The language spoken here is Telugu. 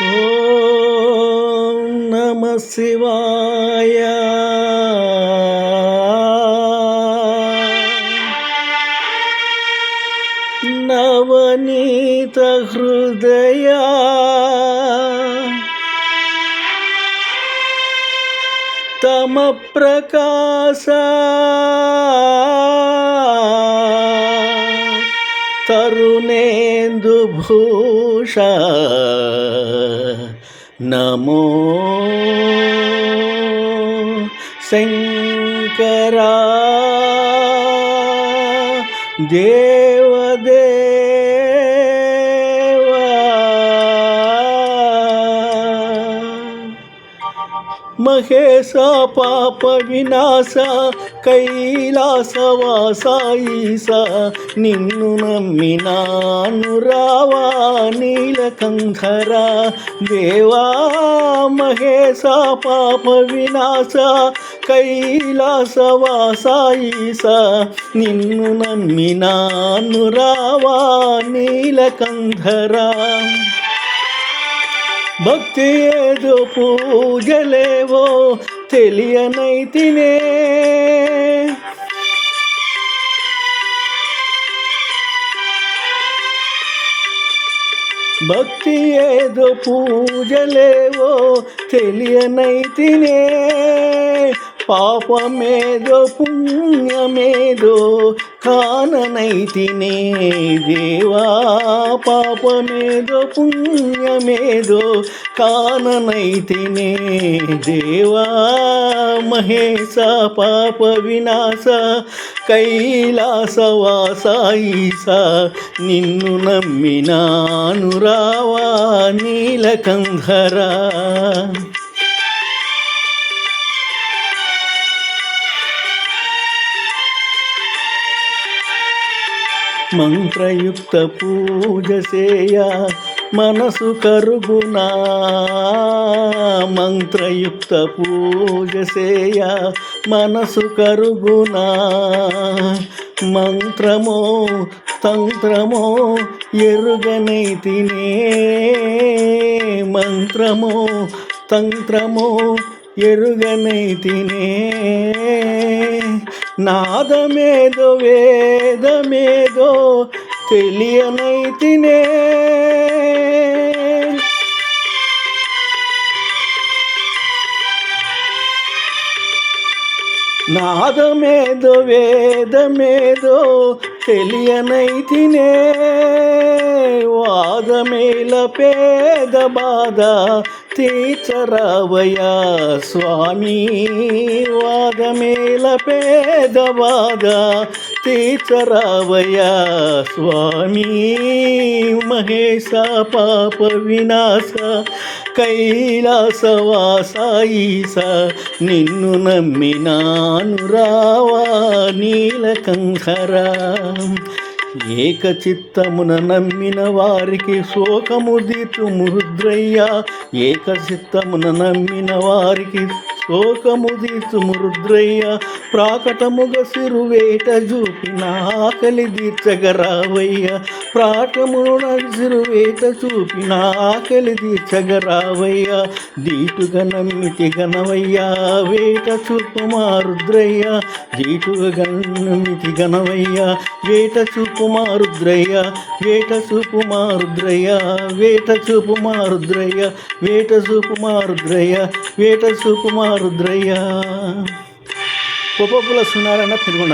ఓం నమ శివాయ. నవనీత హృదయ తమ ప్రకాశ తరుణేందు భూష నమో శంకరా దేవదేవా మహేశ పాప వినాశ కైలాసవాస ఈశ నిన్ను నమ్మినాను రావా నీలకంఠర దేవా. మహేశ పాప వినాశ కైలాసవాస ఈశ నిన్ను నమ్మినాను రావా నీలకంఠర. భక్తి ఏదో పూజలేవో తెలియనైతినే, భక్తి ఏదో పూజలేవో తెలియనైతినే, పాపమేదో పుణ్యమేదో కాననైతినే దేవా. పాపమేదో పుణ్యమేదో కాననైతినే దేవా. మహేశ పాప వినాశ కైలాసవాస ఈశ నిన్ను నమ్మినాను రావా నీలకంఠర. మంత్రయుక్త పూజ చేయ మనసు కరుగునా, మంత్రయుక్త పూజ చేయ మనసు కరుగునా. మంత్రమో తంత్రమో ఎరుగనైతినే, మంత్రమో తంత్రమో ఎరుగనైతినే. నాదమేదో వేదమేదో తెలియనైతినే, నాదమేదో వేదమేదో తెలియనైతినే. వాదమేల పేద బాధ తీర్చరావయ్యా స్వామి, వాదమేల పేద బాధ తీర్చరావయ్యా స్వామి. మహేశ పాప వినాశ కైలాసవాస ఈశ నిన్ను నమ్మినాను రావా నీలకంఠర. ఏకచిత్తమున నమ్మిన వారికి శోకము దీర్చుము రుద్రయ్య, ఏకచిత్తమున నమ్మిన వారికి శోకము దీర్చుము రుద్రయ్య. ప్రాకటముగ సిరువేట చూపిన ఆకలి దీర్చగరావయ్య, ప్రాకమున సిరువేట చూపిన ఆకలి దీర్చగరావయ్య. దీటుగా నమ్మితి గణవయ్య వేట చూపుమా రుద్రయ్య, దీటుగా నమ్మితి గణవయ్య వేట చూపుమా రుద్రయ్య, వేట చూపుమా రుద్రయ్య, వేట చూపుమా రుద్రయ్య, వేట చూపుమా రుద్రయ్య, వేట చూపుమా రుద్రయ్య. కొప్పపుల సునారాయణ పెనుగొండ.